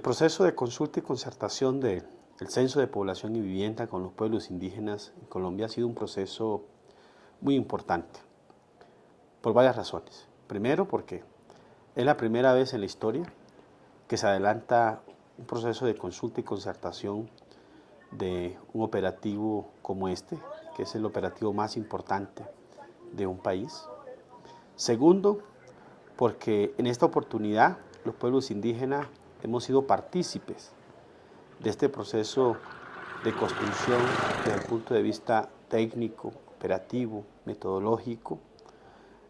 El proceso de consulta y concertación del Censo de Población y Vivienda con los pueblos indígenas en Colombia ha sido un proceso muy importante, por varias razones. Primero, porque es la primera vez en la historia que se adelanta un proceso de consulta y concertación de un operativo como este, que es el operativo más importante de un país. Segundo, porque en esta oportunidad los pueblos indígenas hemos sido partícipes de este proceso de construcción desde el punto de vista técnico, operativo, metodológico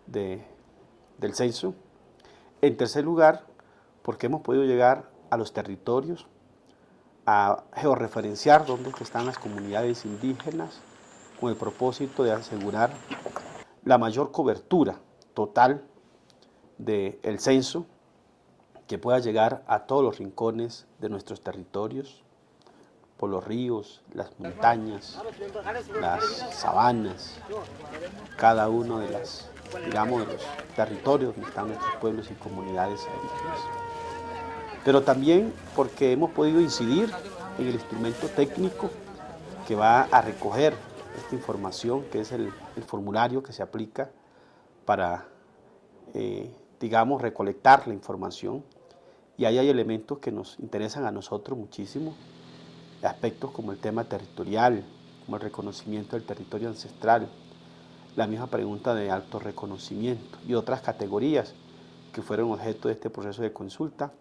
del censo. En tercer lugar, porque hemos podido llegar a los territorios, a georreferenciar dónde están las comunidades indígenas con el propósito de asegurar la mayor cobertura total del censo, que pueda llegar a todos los rincones de nuestros territorios, por los ríos, las montañas, las sabanas, cada uno de los territorios donde están nuestros pueblos y comunidades indígenas. Pero también porque hemos podido incidir en el instrumento técnico que va a recoger esta información, que es el formulario que se aplica para, recolectar la información. Y ahí hay elementos que nos interesan a nosotros muchísimo, aspectos como el tema territorial, como el reconocimiento del territorio ancestral, la misma pregunta de autorreconocimiento y otras categorías que fueron objeto de este proceso de consulta.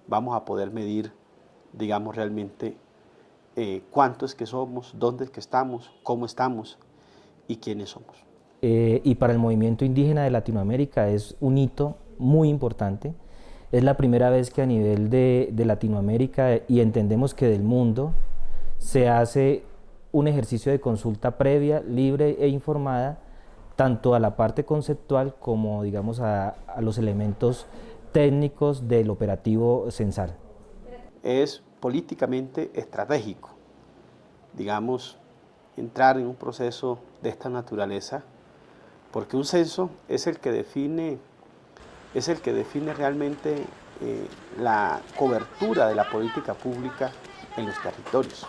Vamos a poder medir, realmente cuántos que somos, dónde es que estamos, cómo estamos y quiénes somos. Y para el movimiento indígena de Latinoamérica es un hito muy importante. Es la primera vez que a nivel de Latinoamérica y entendemos que del mundo se hace un ejercicio de consulta previa, libre e informada, tanto a la parte conceptual como a los elementos técnicos del operativo censal. Es políticamente estratégico, entrar en un proceso de esta naturaleza, porque un censo es el que define realmente la cobertura de la política pública en los territorios.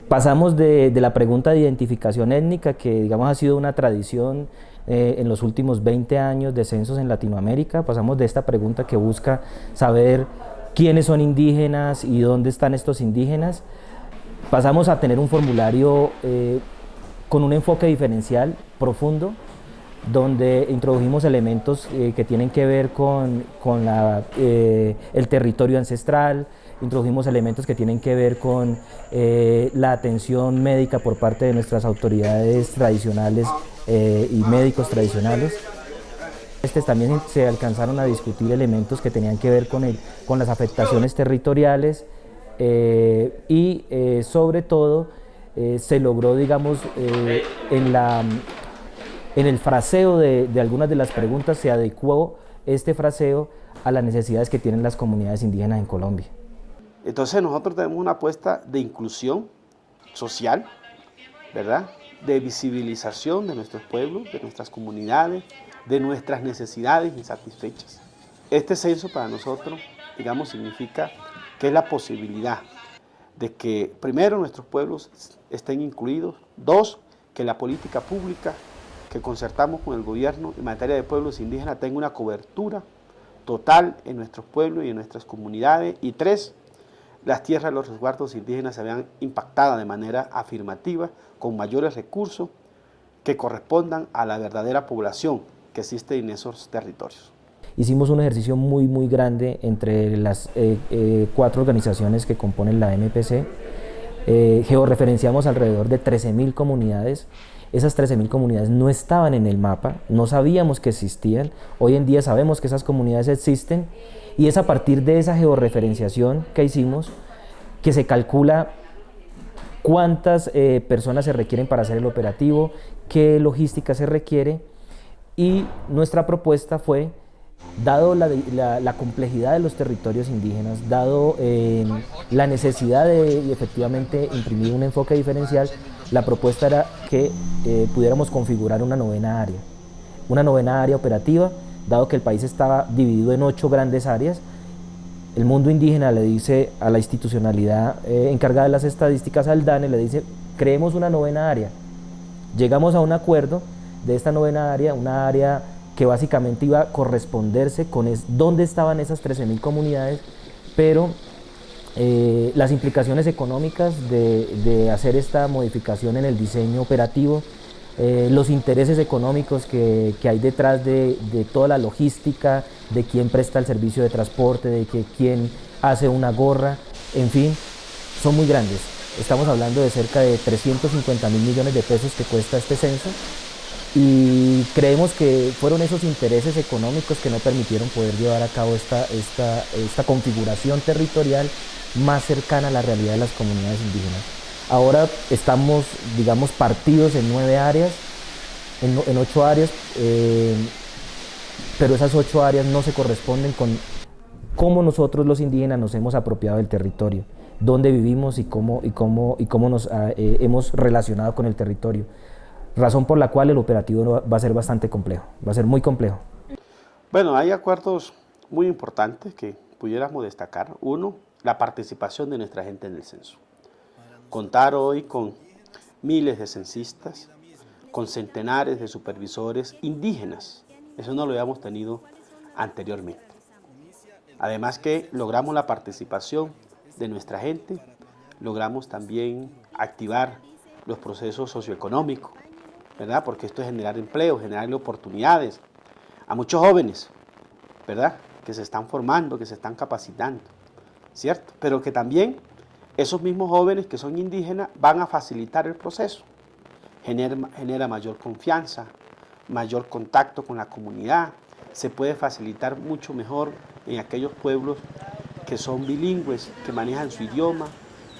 Pasamos de la pregunta de identificación étnica, que ha sido una tradición en los últimos 20 años de censos en Latinoamérica. Pasamos de esta pregunta que busca saber quiénes son indígenas y dónde están estos indígenas. Pasamos a tener un formulario con un enfoque diferencial profundo, donde introdujimos elementos que tienen que ver con el territorio ancestral, introdujimos elementos que tienen que ver con la atención médica por parte de nuestras autoridades tradicionales y médicos tradicionales. También se alcanzaron a discutir elementos que tenían que ver con las afectaciones territoriales y sobre todo se logró, en el fraseo de algunas de las preguntas se adecuó este fraseo a las necesidades que tienen las comunidades indígenas en Colombia. Entonces nosotros tenemos una apuesta de inclusión social, ¿verdad? De visibilización de nuestros pueblos, de nuestras comunidades, de nuestras necesidades insatisfechas. Este censo para nosotros, significa que es la posibilidad de que primero nuestros pueblos estén incluidos, dos, que la política pública que concertamos con el gobierno en materia de pueblos indígenas tenga una cobertura total en nuestros pueblos y en nuestras comunidades, y tres, las tierras de los resguardos indígenas se vean impactadas de manera afirmativa con mayores recursos que correspondan a la verdadera población que existe en esos territorios. Hicimos un ejercicio muy grande entre las 4 organizaciones que componen la MPC. Georreferenciamos alrededor de 13.000 comunidades. Esas 13.000 comunidades no estaban en el mapa, no sabíamos que existían. Hoy en día sabemos que esas comunidades existen y es a partir de esa georreferenciación que hicimos que se calcula cuántas personas se requieren para hacer el operativo, qué logística se requiere, y nuestra propuesta fue, dado la complejidad de los territorios indígenas, dado la necesidad de efectivamente imprimir un enfoque diferencial, la propuesta era que pudiéramos configurar una novena área operativa, dado que el país estaba dividido en 8 grandes áreas, el mundo indígena le dice a la institucionalidad encargada de las estadísticas, al DANE, le dice, creemos una novena área. Llegamos a un acuerdo de esta novena área, una área que básicamente iba a corresponderse con dónde estaban esas 13.000 comunidades, pero las implicaciones económicas de hacer esta modificación en el diseño operativo, los intereses económicos que hay detrás de toda la logística, de quién presta el servicio de transporte, de quién hace una gorra, en fin, son muy grandes. Estamos hablando de cerca de 350.000 millones de pesos que cuesta este censo, y creemos que fueron esos intereses económicos que no permitieron poder llevar a cabo esta configuración territorial más cercana a la realidad de las comunidades indígenas. Ahora estamos, digamos, partidos en 9 áreas, en 8 áreas, pero esas 8 áreas no se corresponden con cómo nosotros los indígenas nos hemos apropiado del territorio, dónde vivimos y cómo nos hemos relacionado con el territorio. Razón por la cual el operativo va a ser bastante complejo, va a ser muy complejo. Bueno, hay acuerdos muy importantes que pudiéramos destacar. Uno, la participación de nuestra gente en el censo. Contar hoy con miles de censistas, con centenares de supervisores indígenas. Eso no lo habíamos tenido anteriormente. Además que logramos la participación de nuestra gente, logramos también activar los procesos socioeconómicos, ¿verdad? Porque esto es generar empleo, generar oportunidades a muchos jóvenes, ¿verdad? Que se están formando, que se están capacitando, ¿cierto? Pero que también esos mismos jóvenes que son indígenas van a facilitar el proceso. Genera mayor confianza, mayor contacto con la comunidad, se puede facilitar mucho mejor en aquellos pueblos que son bilingües, que manejan su idioma,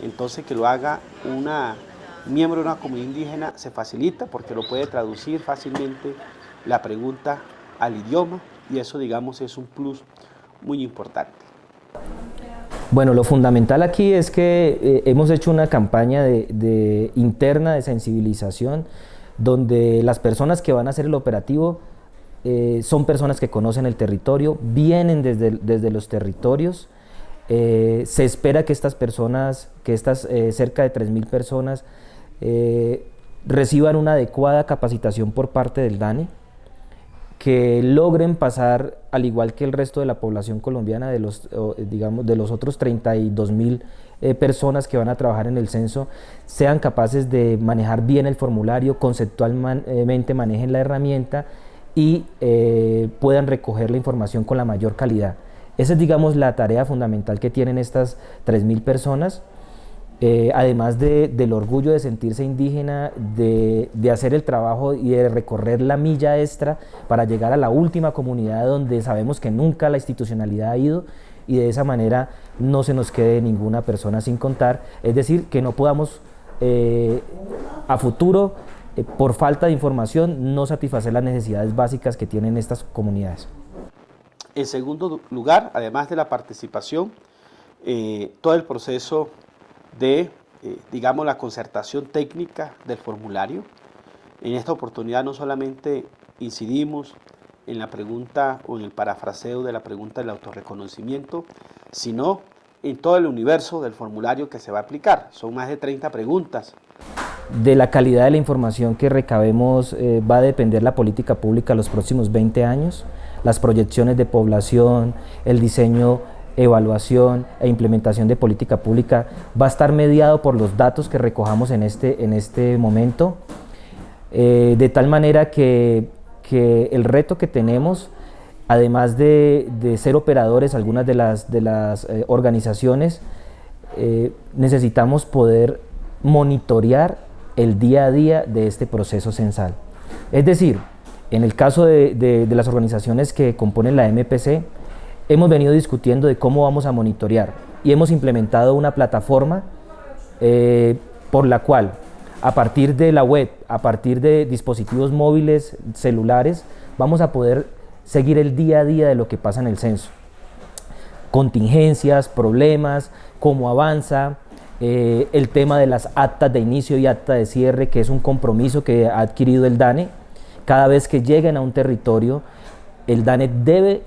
entonces que lo haga miembro de una comunidad indígena se facilita porque lo puede traducir fácilmente la pregunta al idioma, y eso, digamos, es un plus muy importante. Bueno, lo fundamental aquí es que hemos hecho una campaña interna de sensibilización, donde las personas que van a hacer el operativo son personas que conocen el territorio, vienen desde los territorios. Se espera que estas personas, cerca de 3.000 personas, reciban una adecuada capacitación por parte del DANE, que logren pasar, al igual que el resto de la población colombiana, de los otros 32.000 personas que van a trabajar en el censo, sean capaces de manejar bien el formulario, conceptualmente manejen la herramienta y puedan recoger la información con la mayor calidad. Esa es, digamos, la tarea fundamental que tienen estas 3.000 personas. Además del orgullo de sentirse indígena, de hacer el trabajo y de recorrer la milla extra para llegar a la última comunidad donde sabemos que nunca la institucionalidad ha ido, y de esa manera no se nos quede ninguna persona sin contar, es decir, que no podamos a futuro, por falta de información, no satisfacer las necesidades básicas que tienen estas comunidades. En segundo lugar, además de la participación, todo el proceso de, digamos, la concertación técnica del formulario. En esta oportunidad no solamente incidimos en la pregunta o en el parafraseo de la pregunta del autorreconocimiento, sino en todo el universo del formulario que se va a aplicar. Son más de 30 preguntas. De la calidad de la información que recabemos va a depender la política pública los próximos 20 años, las proyecciones de población, el diseño, evaluación e implementación de política pública va a estar mediado por los datos que recojamos en este momento, de tal manera que el reto que tenemos, además de ser operadores, algunas de las organizaciones, necesitamos poder monitorear el día a día de este proceso censal. Es decir, en el caso de las organizaciones que componen la MPC, hemos venido discutiendo de cómo vamos a monitorear, y hemos implementado una plataforma por la cual, a partir de la web, a partir de dispositivos móviles, celulares, vamos a poder seguir el día a día de lo que pasa en el censo. Contingencias, problemas, cómo avanza, el tema de las actas de inicio y acta de cierre, que es un compromiso que ha adquirido el DANE. Cada vez que lleguen a un territorio, el DANE debe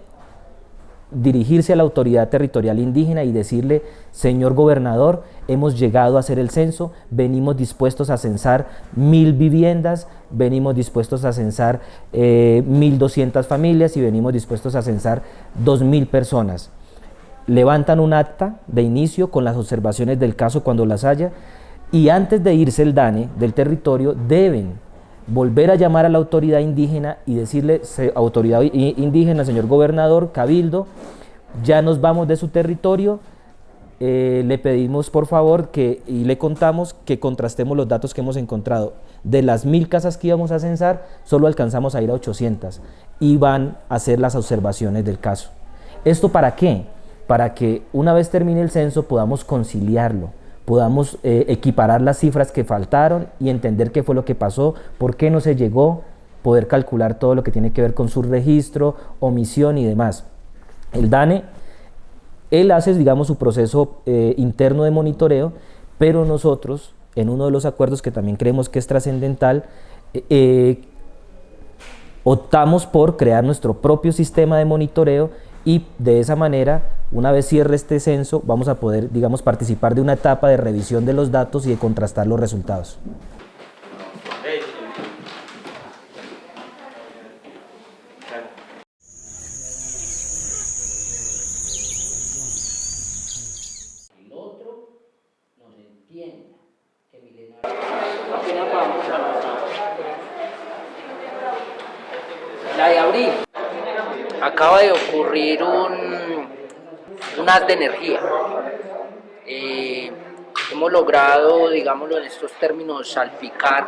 dirigirse a la autoridad territorial indígena y decirle: señor gobernador, hemos llegado a hacer el censo, venimos dispuestos a censar 1000 viviendas, venimos dispuestos a censar 1200 familias y venimos dispuestos a censar 2000 personas. Levantan un acta de inicio con las observaciones del caso cuando las haya, y antes de irse el DANE del territorio deben volver a llamar a la autoridad indígena y decirle: autoridad indígena, señor gobernador, cabildo, ya nos vamos de su territorio, le pedimos por favor y le contamos que contrastemos los datos que hemos encontrado. De las 1000 casas que íbamos a censar, solo alcanzamos a ir a 800 y van a hacer las observaciones del caso. ¿Esto para qué? Para que una vez termine el censo podamos conciliarlo, podamos equiparar las cifras que faltaron y entender qué fue lo que pasó, por qué no se llegó, poder calcular todo lo que tiene que ver con su registro, omisión y demás. El DANE, él hace, digamos, su proceso interno de monitoreo, pero nosotros, en uno de los acuerdos que también creemos que es trascendental, optamos por crear nuestro propio sistema de monitoreo, y de esa manera, una vez cierre este censo, vamos a poder, digamos, participar de una etapa de revisión de los datos y de contrastar los resultados. El otro nos entienda, que milenario. La de abril. Acaba de ocurrir un haz de energía. Hemos logrado, digámoslo en estos términos, salpicar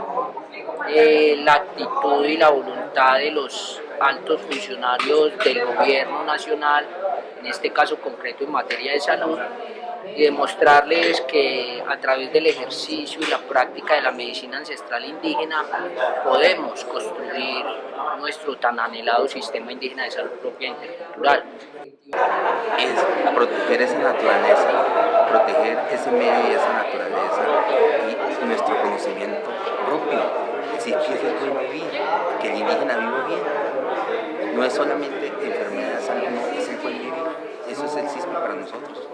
la actitud y la voluntad de los altos funcionarios del gobierno nacional, en este caso concreto en materia de salud, y demostrarles que a través del ejercicio y la práctica de la medicina ancestral indígena podemos construir nuestro tan anhelado sistema indígena de salud propia e intercultural. Es proteger esa naturaleza, proteger ese medio y esa naturaleza y nuestro conocimiento propio. Es decir, que es el buen vivir, que el indígena viva bien. No es solamente enfermedad de salud, no, es el buen vivir. Eso es el CISPE para nosotros.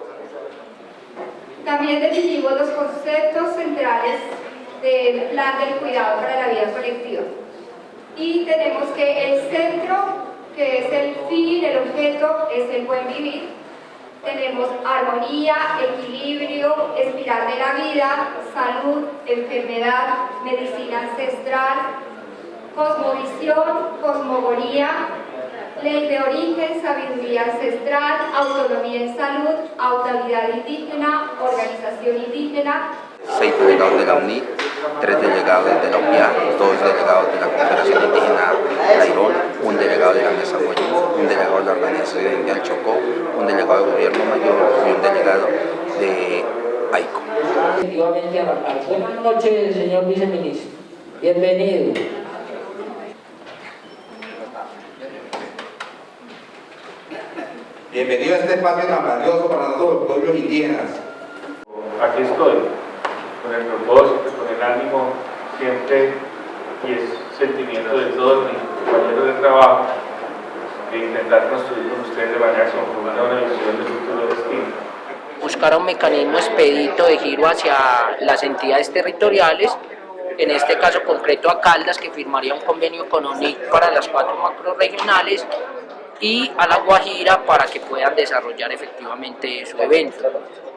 También definimos los conceptos centrales del plan del cuidado para la vida colectiva. Y tenemos que el centro, que es el fin, el objeto, es el buen vivir. Tenemos armonía, equilibrio, espiral de la vida, salud, enfermedad, medicina ancestral, cosmovisión, cosmogonía, ley de origen, sabiduría ancestral, autonomía en salud, autoridad indígena, organización indígena. 6 delegados de la UNIT, 3 delegados de la UPIA, 2 delegados de la Confederación Indígena Tairón, 1 delegado de la Mesa Guayú, 1 delegado de la Organización del Chocó, 1 delegado del Gobierno Mayor y 1 delegado de AICO. Efectivamente, buenas noches, señor viceministro. Bienvenido. Bienvenido a este espacio tan valioso para nosotros los pueblos indígenas. Aquí estoy, con el propósito, con el ánimo siempre y es sentimiento de todos mis compañeros de trabajo de intentar construir con ustedes de manera conjunta una visión de futuro destino. Buscar un mecanismo expedito de giro hacia las entidades territoriales, en este caso concreto a Caldas, que firmaría un convenio con ONIC para las 4 macrorregionales, y a La Guajira para que puedan desarrollar efectivamente su evento.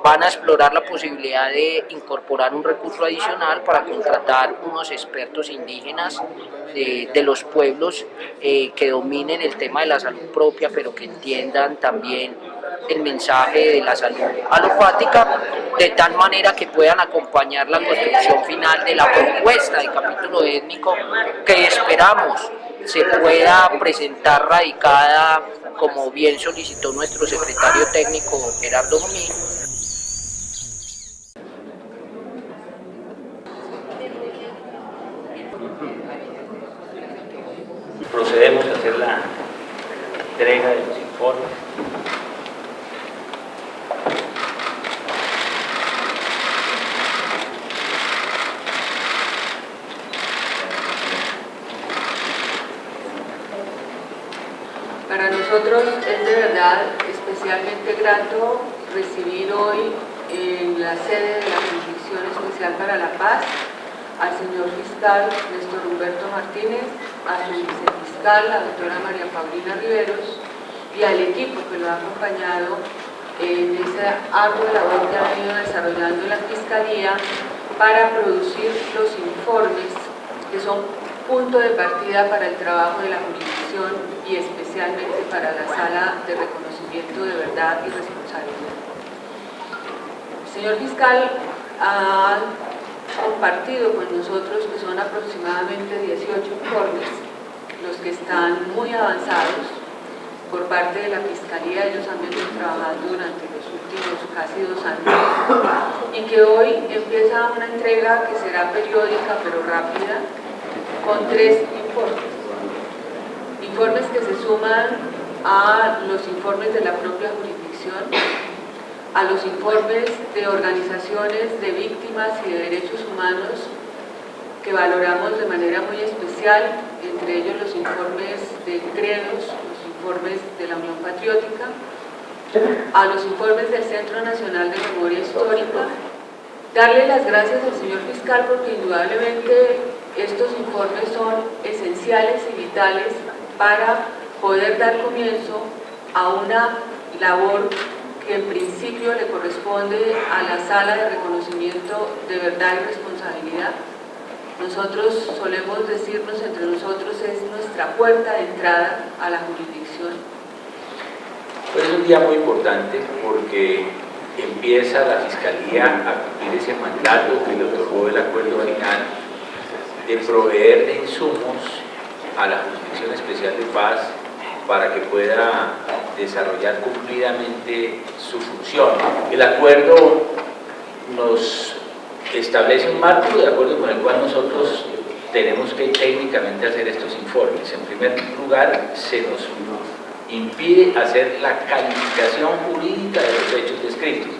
Van a explorar la posibilidad de incorporar un recurso adicional para contratar unos expertos indígenas de los pueblos que dominen el tema de la salud propia, pero que entiendan también el mensaje de la salud alopática, de tal manera que puedan acompañar la construcción final de la propuesta de capítulo étnico que esperamos se pueda presentar radicada, como bien solicitó nuestro secretario técnico Gerardo Jomín. Procedemos a hacer la entrega de los informes. Para nosotros es de verdad especialmente grato recibir hoy en la sede de la Jurisdicción Especial para la Paz al señor fiscal Néstor Humberto Martínez, a su vicefiscal, la doctora María Paulina Riveros, y al equipo que lo ha acompañado en esa ardua labor que ha venido desarrollando la Fiscalía para producir los informes que son punto de partida para el trabajo de la jurisdicción y especialmente para la Sala de Reconocimiento de Verdad y Responsabilidad. El señor fiscal ha compartido con nosotros que son aproximadamente 18 informes, los que están muy avanzados por parte de la Fiscalía. Ellos han venido trabajando durante los últimos casi 2 años y que hoy empieza una entrega que será periódica pero rápida, con 3 informes. Informes que se suman a los informes de la propia jurisdicción, a los informes de organizaciones de víctimas y de derechos humanos que valoramos de manera muy especial, entre ellos los informes de Credos, los informes de la Unión Patriótica, a los informes del Centro Nacional de Memoria Histórica. Darle las gracias al señor fiscal porque indudablemente estos informes son esenciales y vitales para poder dar comienzo a una labor que en principio le corresponde a la Sala de Reconocimiento de Verdad y Responsabilidad. Nosotros solemos decirnos entre nosotros, es nuestra puerta de entrada a la jurisdicción. Pues es un día muy importante porque empieza la Fiscalía a cumplir ese mandato que le otorgó el acuerdo final de proveer de insumos a la Jurisdicción Especial de Paz para que pueda desarrollar cumplidamente su función. El acuerdo nos establece un marco de acuerdo con el cual nosotros tenemos que técnicamente hacer estos informes. En primer lugar, se nos impide hacer la calificación jurídica de los hechos descritos.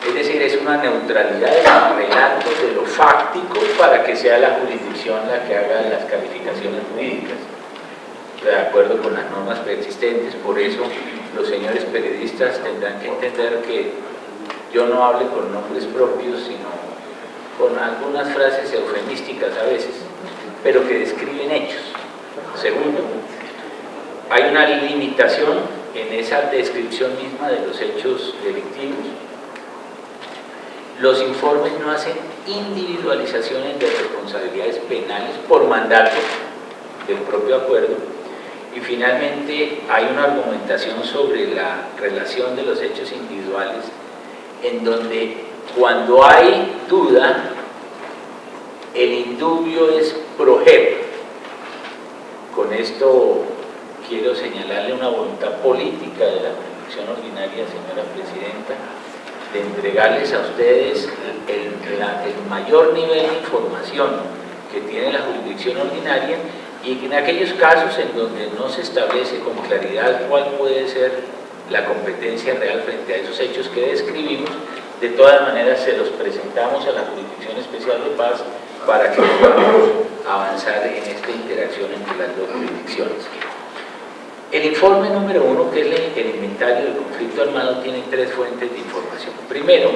Es decir, es una neutralidad de los relatos, de lo fáctico, para que sea la jurisdicción la que haga las calificaciones jurídicas, de acuerdo con las normas preexistentes. Por eso los señores periodistas tendrán que entender que yo no hable con nombres propios, sino con algunas frases eufemísticas a veces, pero que describen hechos. Segundo, hay una limitación en esa descripción misma de los hechos delictivos. Los informes no hacen individualizaciones de responsabilidades penales por mandato del propio acuerdo. Y finalmente hay una argumentación sobre la relación de los hechos individuales, en donde cuando hay duda, el indubio es proheb. Con esto quiero señalarle una voluntad política de la Jurisdicción Ordinaria, señora Presidenta, de entregarles a ustedes el mayor nivel de información que tiene la Jurisdicción Ordinaria, y que en aquellos casos en donde no se establece con claridad cuál puede ser la competencia real frente a esos hechos que describimos, de todas maneras se los presentamos a la Jurisdicción Especial de Paz para que podamos avanzar en esta interacción entre las dos jurisdicciones. El informe número 1, que es el inventario del conflicto armado, tiene 3 fuentes de información. Primero,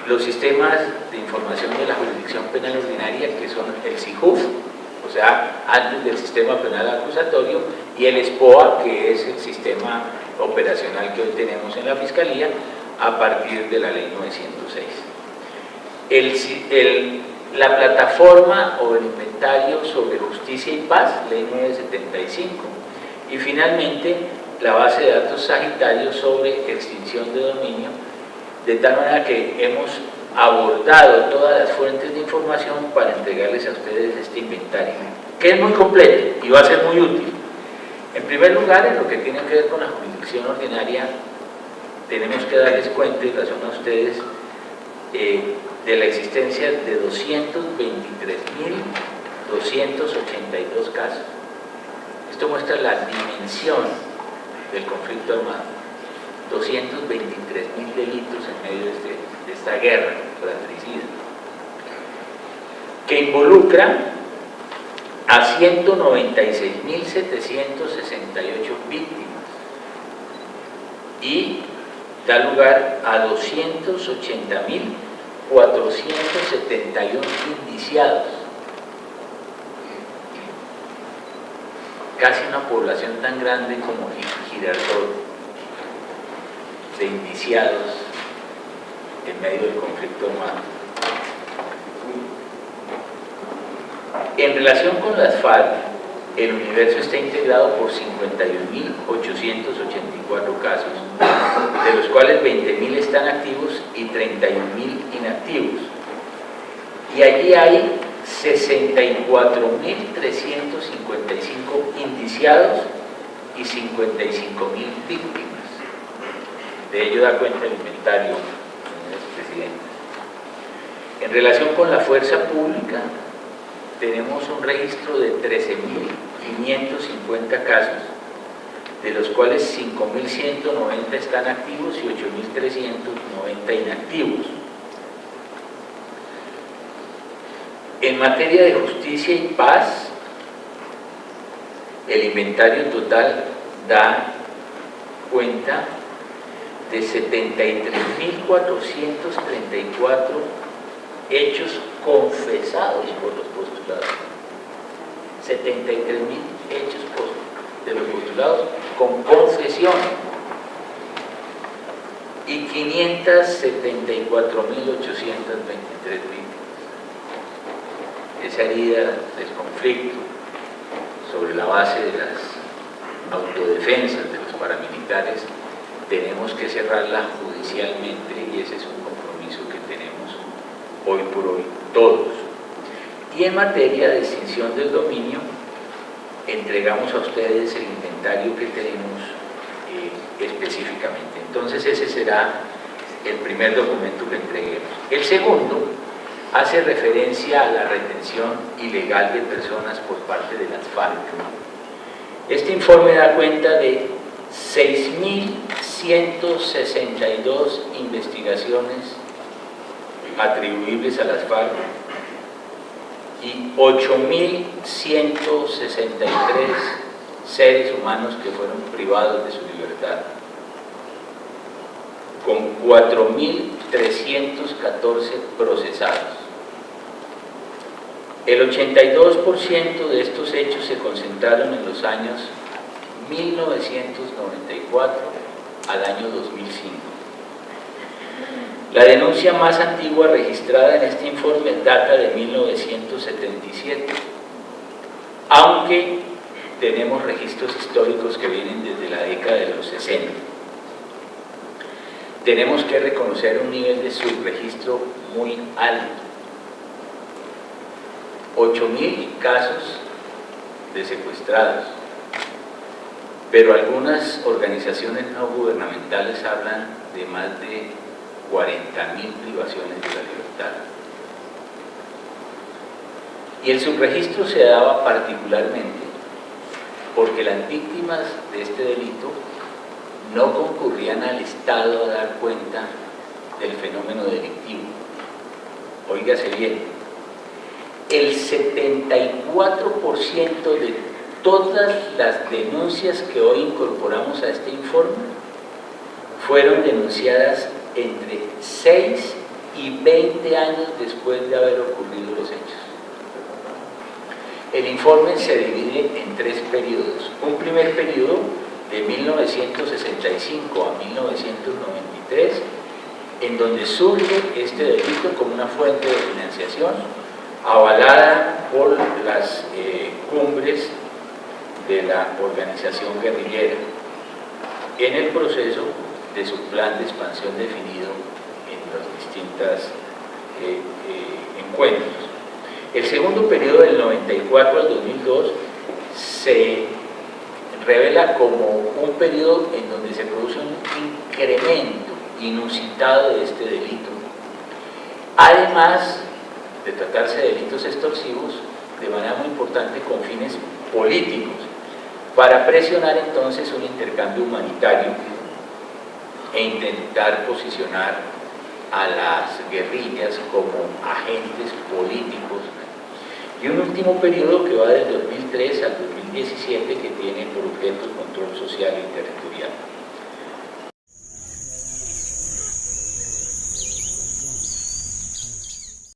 los sistemas de información de la Jurisdicción Penal Ordinaria, que son el SIJUF, o sea, antes del sistema penal acusatorio, y el SPOA, que es el sistema operacional que hoy tenemos en la Fiscalía a partir de la Ley 906. La plataforma o el inventario sobre justicia y paz, Ley 975, y finalmente la base de datos Sagitario sobre extinción de dominio, de tal manera que hemos abordado todas las fuentes de información para entregarles a ustedes este inventario, que es muy completo y va a ser muy útil. En primer lugar, en lo que tiene que ver con la jurisdicción ordinaria, tenemos que darles cuenta y razón a ustedes de la existencia de 223.282 casos. Esto muestra la dimensión del conflicto armado. 223.000 delitos en medio de esta guerra fratricida, que involucra a 196.768 víctimas, y da lugar a 280.471 indiciados. Casi una población tan grande como Girardot de indiciados en medio del conflicto armado. En relación con las FARC, el universo está integrado por 51.884 casos, de los cuales 20.000 están activos y 31.000 inactivos. Y allí hay 64.355 indiciados y 55.000 víctimas. De ello da cuenta el inventario, señores presidentes. En relación con la fuerza pública, tenemos un registro de 13.550 casos, de los cuales 5.190 están activos y 8.390 inactivos. En materia de justicia y paz, el inventario total da cuenta de 73.434 hechos confesados por los postulados. 73.000 hechos de los postulados con confesión y 574.823 víctimas. Esa herida del conflicto sobre la base de las autodefensas de los paramilitares tenemos que cerrarla judicialmente y ese es un compromiso que tenemos hoy por hoy todos. Y en materia de extinción del dominio, entregamos a ustedes el inventario que tenemos específicamente. Entonces ese será el primer documento que entreguemos. El segundo hace referencia a la retención ilegal de personas por parte de las FARC. Este informe da cuenta de 6.162 investigaciones atribuibles a las FARC y 8.163 seres humanos que fueron privados de su libertad, con 4.314 procesados. El 82% de estos hechos se concentraron en los años 1994 al año 2005. La denuncia más antigua registrada en este informe data de 1977, aunque tenemos registros históricos que vienen desde la década de los 60. Tenemos que reconocer un nivel de subregistro muy alto. 8.000 casos de secuestrados, pero algunas organizaciones no gubernamentales hablan de más de 40.000 privaciones de la libertad. Y el subregistro se daba particularmente porque las víctimas de este delito no concurrían al Estado a dar cuenta del fenómeno delictivo. Óigase bien, el 74% de todas las denuncias que hoy incorporamos a este informe fueron denunciadas entre 6 y 20 años después de haber ocurrido los hechos. El informe se divide en 3 periodos. Un primer periodo de 1965 a 1993, en donde surge este delito como una fuente de financiación avalada por las cumbres de la organización guerrillera en el proceso de su plan de expansión definido en los distintos encuentros. El segundo periodo del 94 al 2002 se revela como un periodo en donde se produce un incremento inusitado de este delito, además de tratarse de delitos extorsivos de manera muy importante con fines políticos, para presionar entonces un intercambio humanitario e intentar posicionar a las guerrillas como agentes políticos. Y un último periodo que va del 2003 al 2017 que tiene por objeto el control social y territorial.